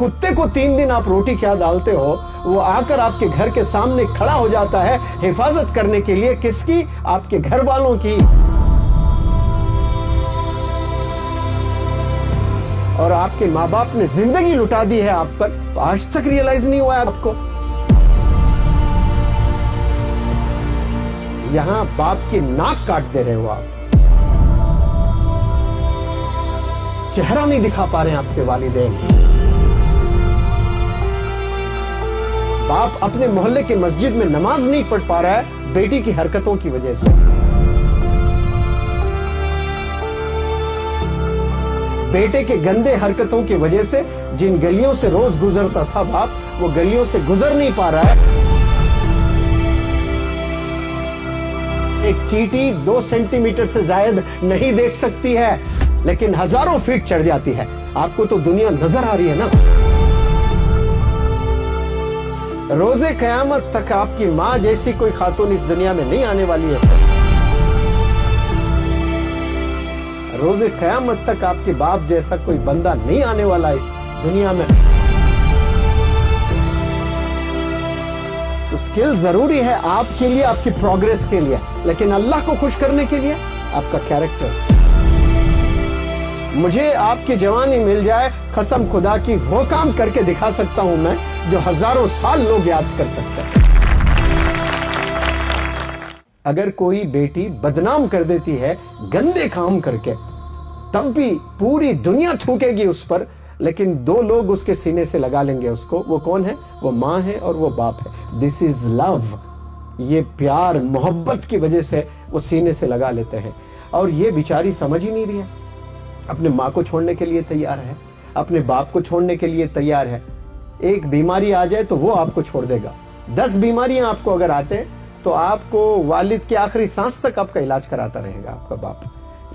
कुत्ते को 3 दिन आप रोटी क्या डालते हो, वो आकर आपके घर के सामने खड़ा हो जाता है हिफाजत करने के लिए। किसकी? आपके घर वालों की। और आपके माँ बाप ने जिंदगी लुटा दी है आप पर, आज तक रियलाइज नहीं हुआ है आपको। यहां बाप की नाक काट दे रहे हो आप, चेहरा नहीं दिखा पा रहे हैं आपके वालिदैन। बाप अपने मोहल्ले के मस्जिद में नमाज नहीं पढ़ पा रहा है बेटी की हरकतों की वजह से। बेटे के गंदे हरकतों की वजह से जिन गलियों से रोज गुजरता था बाप, वो गलियों से गुजर नहीं पा रहा है। एक चींटी 2 सेंटीमीटर से जायद नहीं देख सकती है, लेकिन हजारों फीट चढ़ जाती है। आपको तो दुनिया नजर आ रही है ना। रोजे कयामत तक आपकी माँ जैसी कोई खातून इस दुनिया में नहीं आने वाली है। रोजे कयामत तक आपके बाप जैसा कोई बंदा नहीं आने वाला इस दुनिया में। तो स्किल जरूरी है आपके लिए, आपकी प्रोग्रेस के लिए, लेकिन अल्लाह को खुश करने के लिए आपका कैरेक्टर। मुझे आपकी जवानी मिल जाए, कसम खुदा की वो काम करके दिखा सकता हूं मैं जो हजारों साल लोग याद कर सकते हैं। अगर कोई बेटी बदनाम कर देती है गंदे काम करके, तब भी पूरी दुनिया थूकेगी उस पर, लेकिन 2 लोग उसके सीने से लगा लेंगे उसको। वो कौन है? वो माँ है और वो बाप है। This is love. ये प्यार मोहब्बत की वजह से वो सीने से लगा लेते हैं। और ये बेचारी समझ ही नहीं रही है, अपने माँ को छोड़ने के लिए तैयार है, अपने बाप को छोड़ने के लिए तैयार है। एक बीमारी आ जाए तो वो आपको छोड़ देगा। 10 बीमारियां आपको अगर आते हैं तो आपको वालिद के आखिरी सांस तक आपका इलाज कराता रहेगा आपका बाप।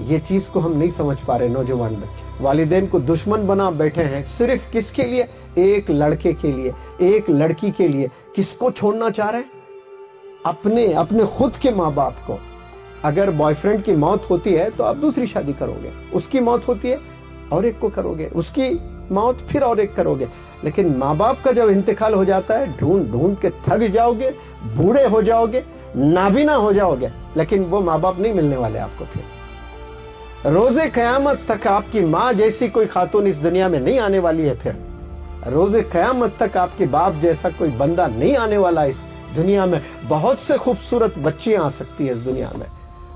ये चीज को हम नहीं समझ पा रहे नौजवान बच्चे। वालिदैन को दुश्मन बना बैठे हैं सिर्फ किसके लिए? एक लड़के के लिए, एक लड़की के लिए। किसको छोड़ना चाह रहे हैं? अपने खुद के माँ बाप को। अगर बॉयफ्रेंड की मौत होती है तो आप दूसरी शादी करोगे, उसकी मौत होती है और एक को करोगे, उसकी मौत फिर और एक करोगे। लेकिन माँ बाप का जब इंतकाल हो जाता है, ढूंढ ढूंढ के थक जाओगे, बूढ़े हो जाओगे, नाबीना हो जाओगे, लेकिन वो माँ बाप नहीं मिलने वाले आपको। फिर रोजे कयामत तक आपकी माँ जैसी कोई खातून इस दुनिया में नहीं आने वाली है। फिर रोजे कयामत तक आपके बाप जैसा कोई बंदा नहीं आने वाला इस दुनिया में। बहुत से खूबसूरत बच्चियां आ सकती है इस दुनिया में,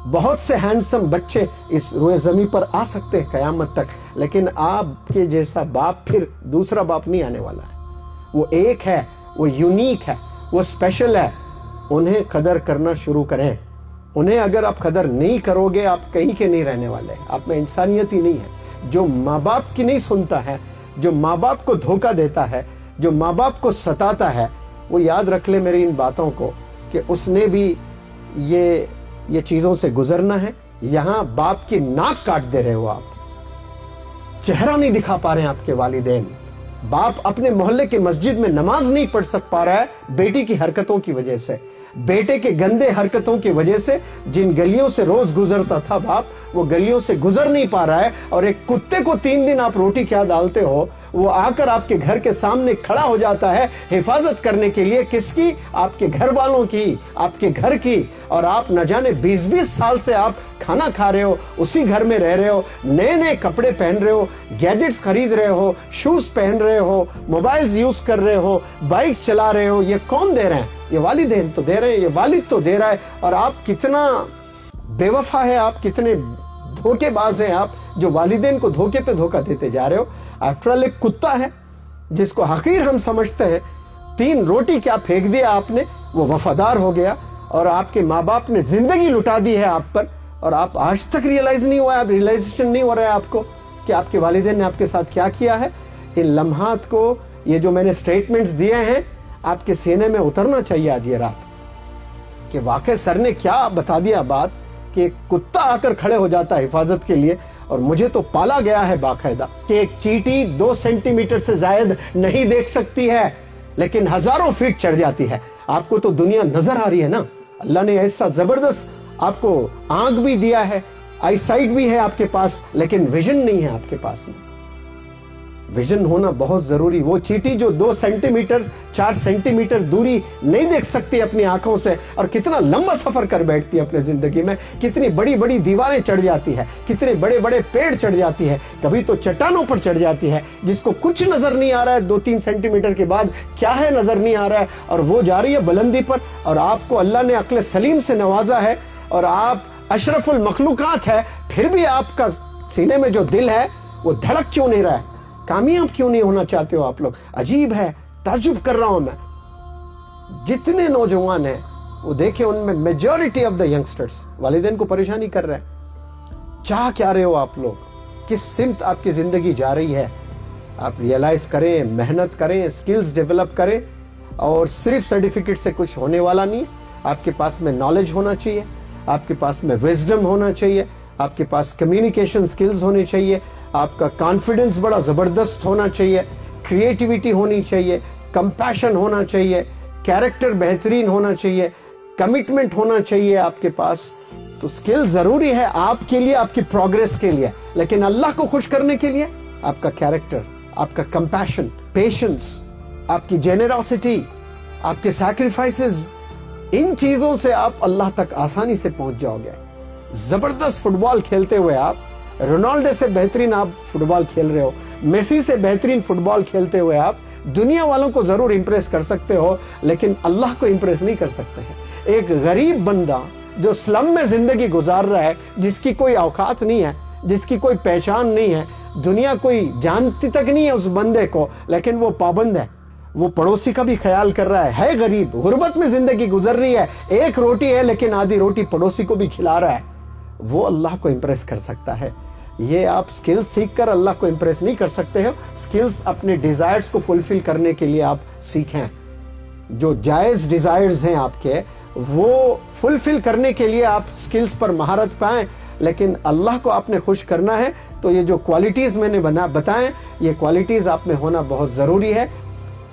बहुत से हैंडसम बच्चे इस रोए जमीन पर आ सकते हैं कयामत तक, लेकिन आपके जैसा बाप फिर दूसरा बाप नहीं आने वाला है। वो एक है, वो यूनिक है, वो स्पेशल है। उन्हें कदर करना शुरू करें। उन्हें अगर आप कदर नहीं करोगे, आप कहीं के नहीं रहने वाले। आप में इंसानियत ही नहीं है। जो माँ बाप की नहीं सुनता है, जो माँ बाप को धोखा देता है, जो माँ बाप को सताता है, वो याद रख ले मेरी इन बातों को कि उसने भी ये चीजों से गुजरना है। यहां बाप की नाक काट दे रहे हो आप, चेहरा नहीं दिखा पा रहे हैं आपके वालिदैन। बाप अपने मोहल्ले के मस्जिद में नमाज नहीं पढ़ सक पा रहा है बेटी की हरकतों की वजह से। बेटे के गंदे हरकतों की वजह से जिन गलियों से रोज गुजरता था बाप, वो गलियों से गुजर नहीं पा रहा है। और एक कुत्ते को 3 दिन आप रोटी क्या डालते हो, वो आकर आपके घर के सामने खड़ा हो जाता है हिफाजत करने के लिए। किसकी? आपके घर वालों की, आपके घर की। और आप न जाने 20-20 साल से आप खाना खा रहे हो, उसी घर में रह रहे हो, नए नए कपड़े पहन रहे हो, गैजेट्स खरीद रहे हो, शूज पहन रहे हो, मोबाइल्स यूज कर रहे हो, बाइक चला रहे हो। ये कौन दे रहे हैं? ये वालिदैन तो दे रहे हैं, ये वालिद तो दे रहा है। और आप कितना बेवफा है, आप कितने धोखेबाज हैं आप, जो वालिदैन को धोखे पे धोखा देते जा रहे हो। आफ्टर ऑल एक कुत्ता है जिसको हकीर हम समझते हैं, 3 रोटी क्या फेंक दिया आपने, वो वफादार हो गया। और आपके माँ बाप ने जिंदगी लुटा दी है आप पर, और आप आज तक रियलाइज नहीं हुआ है, रियलाइजेशन नहीं हो रहा है आपको कि आपके वालिदैन ने आपके साथ क्या किया है। इन लम्हात को, ये जो मैंने स्टेटमेंट्स दिए हैं, आपके सीने में उतरना चाहिए आज ये रात कि वाकई सर ने क्या बता दिया बात कि एक कुत्ता आकर खड़े हो जाता है हिफाजत के लिए। और मुझे तो पाला गया है बाकायदा कि एक चींटी 2 सेंटीमीटर से जायद नहीं देख सकती है, लेकिन हजारों फीट चढ़ जाती है। आपको तो दुनिया नजर आ रही है ना। अल्लाह ने ऐसा जबरदस्त आपको आंख भी दिया है, आई साइट भी है आपके पास, लेकिन विजन नहीं है आपके पास में। विजन होना बहुत जरूरी। वो चींटी जो 2 सेंटीमीटर 4 सेंटीमीटर दूरी नहीं देख सकती अपनी आंखों से, और कितना लंबा सफर कर बैठती है अपने जिंदगी में, कितनी बड़ी बड़ी दीवारें चढ़ जाती है, कितने बड़े बड़े पेड़ चढ़ जाती है, कभी तो चट्टानों पर चढ़ जाती है जिसको कुछ नजर नहीं आ रहा है, 2-3 सेंटीमीटर के बाद क्या है नजर नहीं आ रहा है, और वो जा रही है बुलंदी पर। और आपको अल्लाह ने अक्ल सलीम से नवाजा है और आप अशरफुल मखलूकात है, फिर भी आपका सीने में जो दिल है वो धड़क क्यों नहीं रहा है? कामयाब क्यों नहीं होना चाहते हो आप लोग? अजीब है, ताज्जुब कर रहा हूं मैं। जितने नौजवान हैं वो देखे, उनमें मेजॉरिटी ऑफ द यंगस्टर्स वालिदैन को परेशानी कर रहे हैं। चाह क्या रहे हो आप लोग? किस सिमत आपकी जिंदगी जा रही है? आप रियलाइज करें, मेहनत करें, स्किल्स डेवलप करें। और सिर्फ सर्टिफिकेट से कुछ होने वाला नहीं है। आपके पास में नॉलेज होना चाहिए, आपके पास में विजडम होना चाहिए, आपके पास कम्युनिकेशन स्किल्स होनी चाहिए, आपका कॉन्फिडेंस बड़ा जबरदस्त होना चाहिए, क्रिएटिविटी होनी चाहिए, कंपैशन होना चाहिए, कैरेक्टर बेहतरीन होना चाहिए, कमिटमेंट होना चाहिए आपके पास। तो स्किल जरूरी है आपके लिए, आपकी प्रोग्रेस के लिए, लेकिन अल्लाह को खुश करने के लिए आपका कैरेक्टर, आपका कंपैशन, पेशेंस, आपकी जेनरॉसिटी, आपके सैक्रिफाइसेस, इन चीजों से आप अल्लाह तक आसानी से पहुंच जाओगे। जबरदस्त फुटबॉल खेलते हुए आप, रोनाल्डो से बेहतरीन आप फुटबॉल खेल रहे हो, मेसी से बेहतरीन फुटबॉल खेलते हुए आप दुनिया वालों को जरूर इंप्रेस कर सकते हो, लेकिन अल्लाह को इंप्रेस नहीं कर सकते हैं। एक गरीब बंदा जो स्लम में जिंदगी गुजार रहा है, जिसकी कोई औकात नहीं है, जिसकी कोई पहचान नहीं है, दुनिया कोई जानती तक नहीं है उस बंदे को, लेकिन वो पाबंद है, वो पड़ोसी का भी ख्याल कर रहा है गरीब, गुर्बत में जिंदगी गुजर रही है, एक रोटी है लेकिन आधी रोटी पड़ोसी को भी खिला रहा है, वो अल्लाह को इंप्रेस कर सकता है। ये आप स्किल्स सीख कर अल्लाह को इंप्रेस नहीं कर सकते हो। स्किल्स अपने डिजायर्स को फुलफिल करने के लिए आप सीखें। जो जायज डिजायर्स हैं आपके, वो फुलफिल करने के लिए आप स्किल्स पर महारत पाएं। लेकिन अल्लाह को आपने खुश करना है तो ये जो क्वालिटीज मैंने बताएं, ये क्वालिटीज आप में होना बहुत जरूरी है।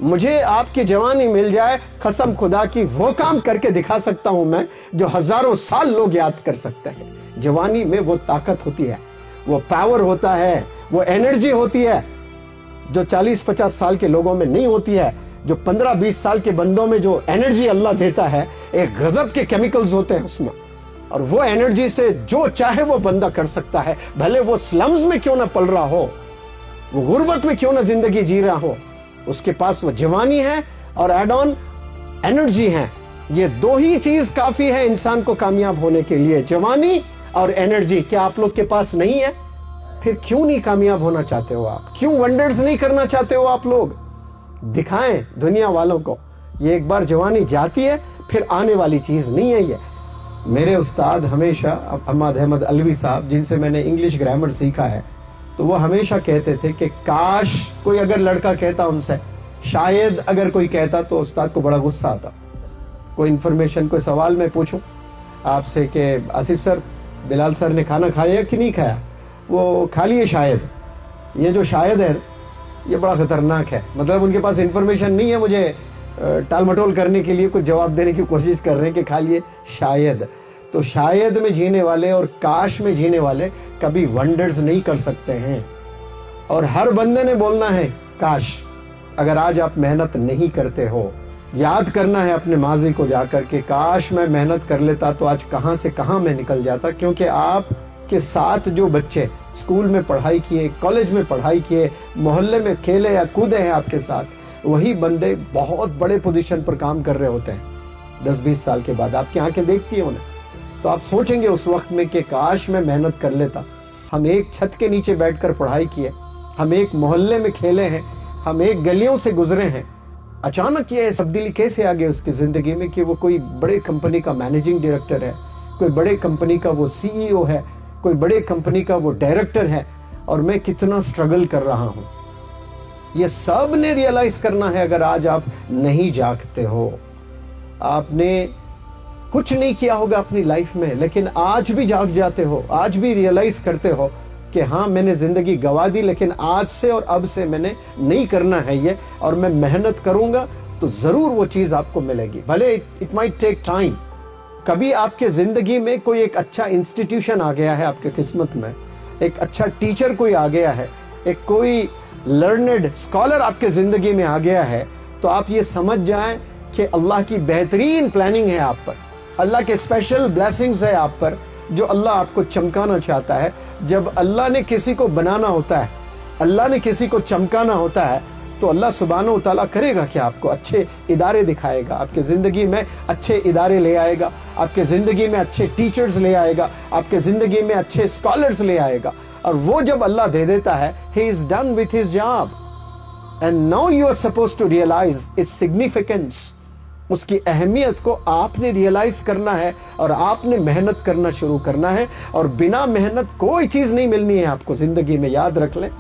मुझे आपकी जवानी मिल जाए, कसम खुदा की वो काम करके दिखा सकता हूं मैं जो हजारों साल लोग याद कर सकते हैं। जवानी में वो ताकत होती है, वो पावर होता है, वो एनर्जी होती है जो 40-50 साल के लोगों में नहीं होती है। जो 15-20 साल के बंदों में जो एनर्जी अल्लाह देता है, एक गजब के केमिकल्स होते हैं उसमें, और वो एनर्जी से जो चाहे वो बंदा कर सकता है, भले वो स्लम्स में क्यों ना पल रहा हो, वो गुर्बत में क्यों ना जिंदगी जी रहा हो, उसके पास वो जवानी है और एड ऑन एनर्जी है। ये दो ही चीज काफी है इंसान को कामयाब होने के लिए, जवानी और एनर्जी। क्या आप लोग के पास नहीं है? फिर क्यों नहीं कामयाब होना चाहते हो आप? क्यों वंडर्स नहीं करना चाहते हो आप लोग? दिखाएं दुनिया वालों को, ये एक बार जवानी जाती है फिर आने वाली चीज नहीं है ये। मेरे उस्ताद हमेशा अहमद अहमद अलवी साहब, जिनसे मैंने इंग्लिश ग्रामर सीखा है, तो वो हमेशा कहते थे कि काश कोई अगर लड़का कहता उनसे, शायद अगर कोई कहता, तो उस्ताद को बड़ा गुस्सा आता। कोई इन्फॉर्मेशन, कोई सवाल मैं पूछूं आपसे कि आसिफ सर, बिलाल सर ने खाना खाया कि नहीं खाया, वो खा लिए शायद। ये जो शायद है ये बड़ा खतरनाक है। मतलब उनके पास इन्फॉर्मेशन नहीं है, मुझे टाल मटोल करने के लिए कुछ जवाब देने की कोशिश कर रहे हैं कि खा लिए शायद। तो शायद में जीने वाले और काश में जीने वाले कभी वंडर्स नहीं कर सकते हैं। और हर बंदे ने बोलना है काश। अगर आज आप मेहनत नहीं करते हो, याद करना है अपने माजी को जाकर के, काश मैं मेहनत कर लेता तो आज कहां से कहां मैं निकल जाता। क्योंकि आप के साथ जो बच्चे स्कूल में पढ़ाई किए, कॉलेज में पढ़ाई किए, मोहल्ले में खेले या कूदे हैं आपके साथ, वही बंदे बहुत बड़े पोजीशन पर काम कर रहे होते हैं 10-20 साल के बाद। आपकी आंखें देखती है उन्हें, तो आप सोचेंगे उस वक्त में कि काश मैं मेहनत कर लेता। हम एक छत के नीचे बैठकर पढ़ाई किए, हम एक मोहल्ले में खेले हैं, हम एक गलियों से गुजरे हैं। अचानक ये तब्दीली कैसे आ गई उसकी जिंदगी में कि वो कोई बड़े कंपनी का मैनेजिंग डायरेक्टर है, कोई बड़े कंपनी का वो सीईओ है, कोई बड़े कंपनी का वो डायरेक्टर है, और मैं कितना स्ट्रगल कर रहा हूं। ये सब ने रियलाइज करना है। अगर आज आप नहीं जागते हो, आपने कुछ नहीं किया होगा अपनी लाइफ में, लेकिन आज भी जाग जाते हो, आज भी रियलाइज करते हो कि हाँ मैंने जिंदगी गवा दी, लेकिन आज से और अब से मैंने नहीं करना है ये, और मैं मेहनत करूंगा तो जरूर वो चीज आपको मिलेगी। भले इट माइट टेक टाइम। कभी आपके जिंदगी में कोई एक अच्छा इंस्टीट्यूशन आ गया है आपके किस्मत में, एक अच्छा टीचर कोई आ गया है, एक कोई لرنڈ اسکالر آپ کے زندگی میں آ گیا ہے تو آپ یہ سمجھ جائیں کہ اللہ کی بہترین پلاننگ ہے آپ پر, اللہ کے اسپیشل بلیسنگز ہے آپ پر, جو اللہ آپ کو چمکانا چاہتا ہے. جب اللہ نے کسی کو بنانا ہوتا ہے, اللہ نے کسی کو چمکانا ہوتا ہے, تو اللہ سبحانہ و تعالیٰ کرے گا کہ آپ کو اچھے ادارے دکھائے گا, آپ کے زندگی میں اچھے ادارے لے آئے گا, آپ کے زندگی میں اچھے ٹیچرز لے آئے گا, آپ کے زندگی میں اچھے اسکالرز لے آئے گا. اور وہ جب اللہ دے دیتا ہے, he is done with his job and now you are supposed to realize its significance. اس کی اہمیت کو آپ نے ریئلائز کرنا ہے اور آپ نے محنت کرنا شروع کرنا ہے, اور بنا محنت کوئی چیز نہیں ملنی ہے آپ کو زندگی میں, یاد رکھ لیں.